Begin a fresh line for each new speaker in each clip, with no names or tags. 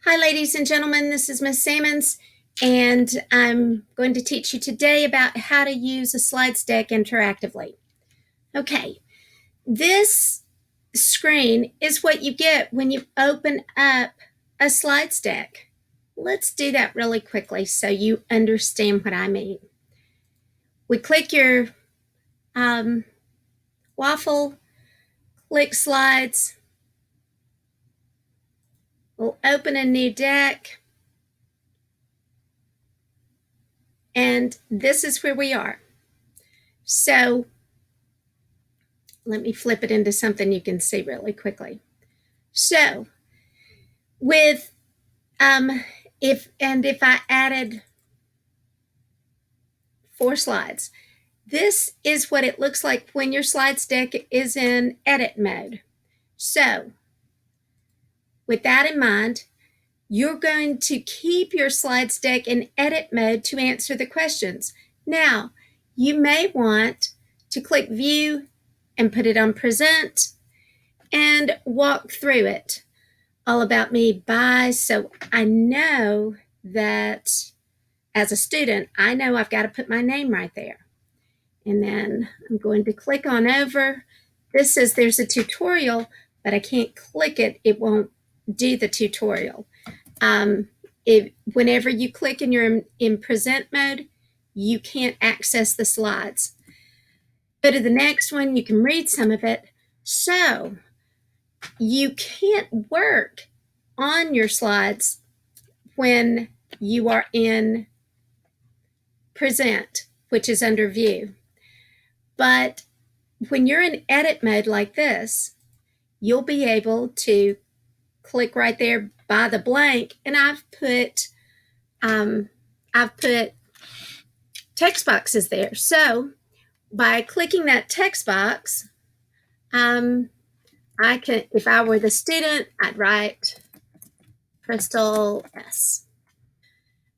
Hi, ladies and gentlemen, this is Miss Sammons, and I'm going to teach you today about how to use a slides deck interactively. Okay, this screen is what you get when you open up a slides deck. Let's do that really quickly so you understand what I mean. We click your waffle, click slides, we'll open a new deck, and this is where we are. So let me flip it into something you can see really quickly. So with if I added 4 slides, this is what it looks like when your slides deck is in edit mode. So with that in mind, you're going to keep your slides deck in edit mode to answer the questions. Now, you may want to click view and put it on present and walk through it. All about me by, so I know that as a student, I know I've got to put my name right there. And then I'm going to click on over. This says there's a tutorial, but I can't click it. It won't do the tutorial. Whenever you click and you're in present mode, you can't access the slides. Go to the next one, you can read some of it. So you can't work on your slides when you are in present, which is under view. But when you're in edit mode like this, you'll be able to click right there by the blank, and I've put text boxes there. So by clicking that text box, I can, if I were the student, I'd write Crystal S,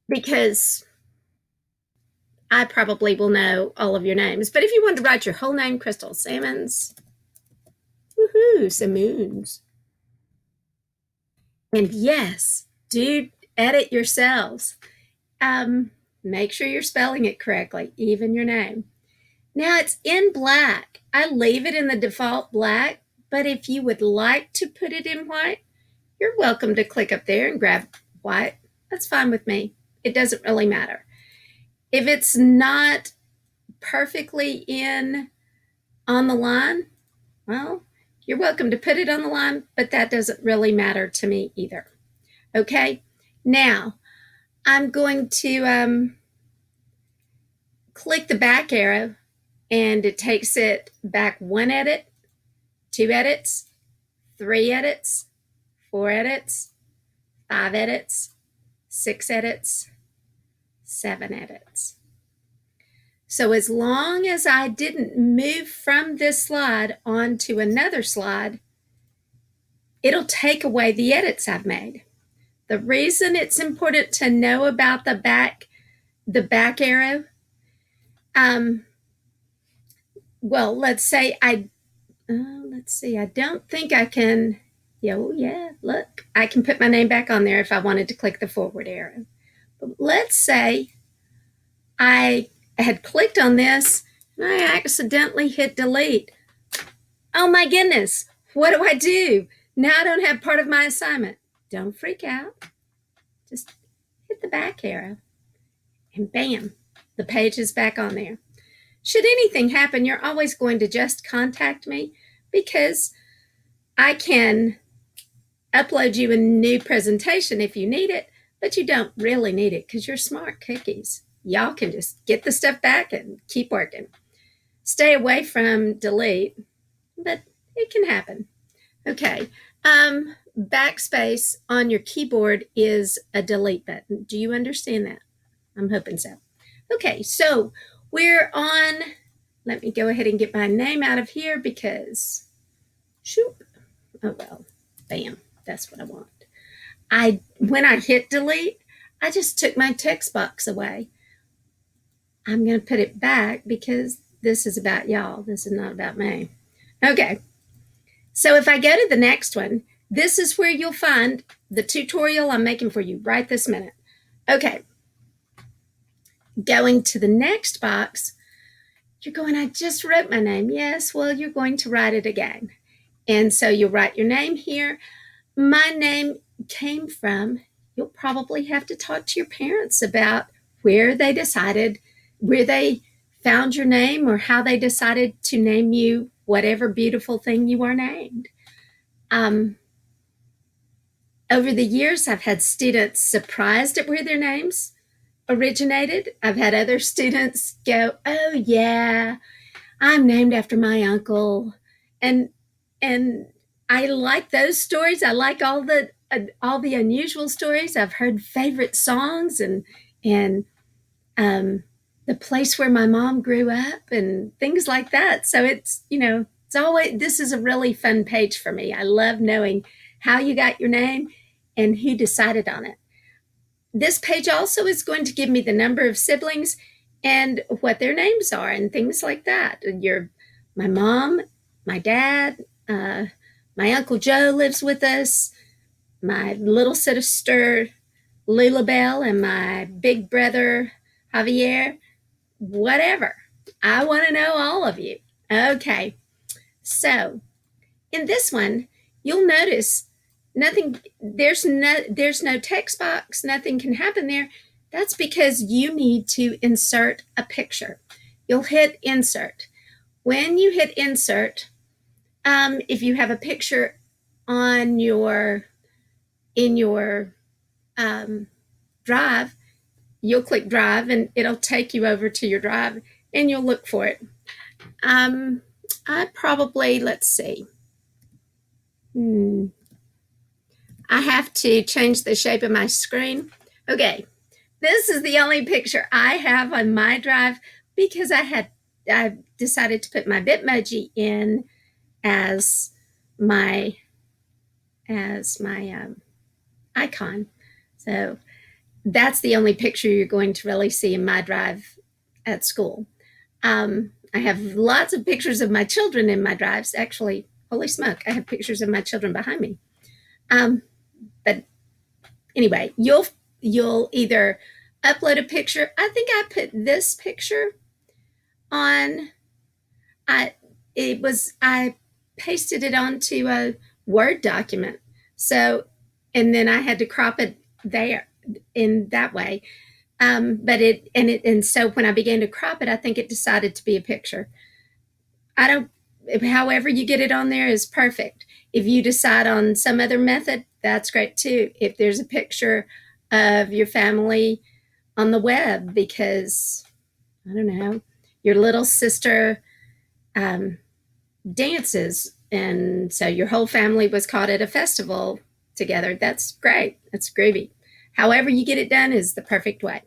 because I probably will know all of your names. But if you wanted to write your whole name, Crystal Sammons, woohoo, Samoons. And yes, do edit yourselves. Make sure you're spelling it correctly, even your name. Now it's in black. I leave it in the default black, but if you would like to put it in white, you're welcome to click up there and grab white. That's fine with me. It doesn't really matter. If it's not perfectly in on the line, well, you're welcome to put it on the line, but that doesn't really matter to me either. Okay, now I'm going to click the back arrow, and it takes it back 1 edit, 2 edits, 3 edits, 4 edits, 5 edits, 6 edits, 7 edits. So as long as I didn't move from this slide onto another slide, it'll take away the edits I've made. The reason it's important to know about the back arrow, well, let's say I don't think I can, look, I can put my name back on there if I wanted to click the forward arrow. But let's say I had clicked on this and I accidentally hit delete. Oh my goodness, what do I do? Now I don't have part of my assignment. Don't freak out. Just hit the back arrow and bam, the page is back on there. Should anything happen, you're always going to just contact me, because I can upload you a new presentation if you need it, but you don't really need it because you're smart cookies. Y'all can just get the stuff back and keep working. Stay away from delete, but it can happen. Okay, backspace on your keyboard is a delete button. Do you understand that? I'm hoping so. Okay, so we're on, let me go ahead and get my name out of here because, shoop, oh well, bam, that's what I want. When I hit delete, I just took my text box away. I'm going to put it back because this is about y'all. This is not about me. Okay, so if I go to the next one, This is where you'll find the tutorial I'm making for you right this minute. Okay, going to the next box, you're going, I just wrote my name. Yes, well, you're going to write it again. And so you'll write your name here. My name came from, you'll probably have to talk to your parents about where they found your name or how they decided to name you whatever beautiful thing you are named. Over the years, I've had students surprised at where their names originated. I've had other students go, oh, yeah, I'm named after my uncle. And I like those stories. I like all the unusual stories. I've heard favorite songs and the place where my mom grew up and things like that. So it's always, this is a really fun page for me. I love knowing how you got your name and who decided on it. This page also is going to give me the number of siblings and what their names are and things like that. My mom, my dad, my Uncle Joe lives with us, my little sister Lulabelle, and my big brother Javier, whatever. I want to know all of you. Okay, so in this one, you'll notice nothing, there's no text box, nothing can happen there. That's because you need to insert a picture. You'll hit insert. When you hit insert, if you have a picture on in your drive, you'll click drive and it'll take you over to your drive and you'll look for it. I probably, let's see. I have to change the shape of my screen. Okay, this is the only picture I have on my drive because I decided to put my Bitmoji in as my icon. So that's the only picture you're going to really see in my drive at school. I have lots of pictures of my children in my drives. Actually, holy smoke, I have pictures of my children behind me. But anyway, you'll either upload a picture. I think I put this picture on. I pasted it onto a Word document. So, and then I had to crop it there in that way. So when I began to crop it, I think it decided to be a picture. However you get it on there is perfect. If you decide on some other method, that's great too. If there's a picture of your family on the web because, I don't know, your little sister dances and so your whole family was caught at a festival together, that's great. That's groovy. However you get it done is the perfect way.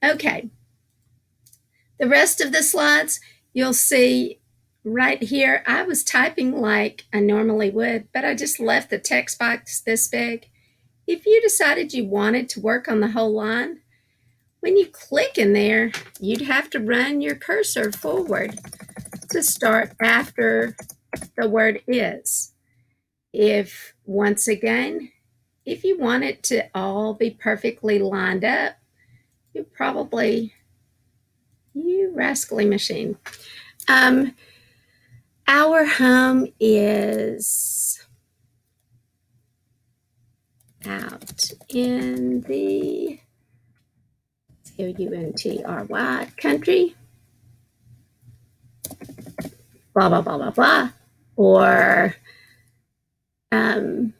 Okay. The rest of the slides, you'll see right here. I was typing like I normally would, but I just left the text box this big. If you decided you wanted to work on the whole line, when you click in there, you'd have to run your cursor forward to start after the word is. Once again, if you want it to all be perfectly lined up, you rascally machine. Our home is out in the country country, blah, blah, blah, blah, blah, or N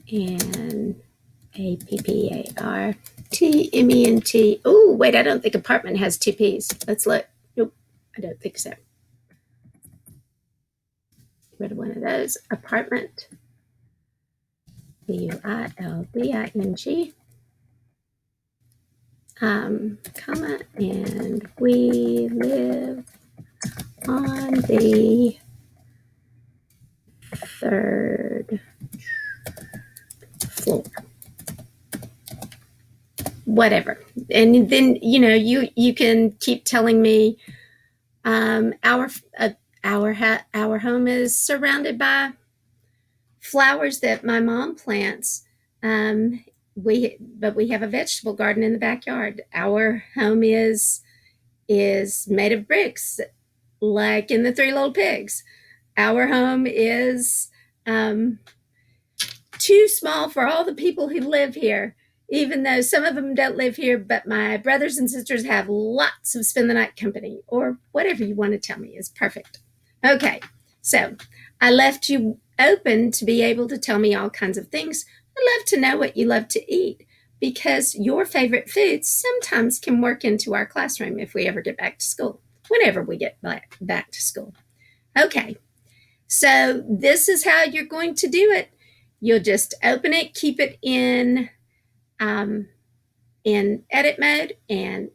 N A P P A R T M E N T. Oh, wait, I don't think apartment has two P's. Let's look. Nope, I don't think so. Get rid of one of those. Apartment. Building. Comma, and we live on the third floor. Whatever. And then, you can keep telling me our home is surrounded by flowers that my mom plants. But we have a vegetable garden in the backyard. Our home is made of bricks, like in the Three Little Pigs. Our home is too small for all the people who live here, even though some of them don't live here, but my brothers and sisters have lots of spend the night company, or whatever you want to tell me is perfect. Okay, so I left you open to be able to tell me all kinds of things. I love to know what you love to eat, because your favorite foods sometimes can work into our classroom if we ever get back to school, whenever we get back to school. Okay, so this is how you're going to do it. You'll just open it, keep it in edit mode, and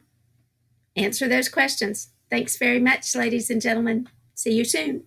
answer those questions. Thanks very much, ladies and gentlemen. See you soon.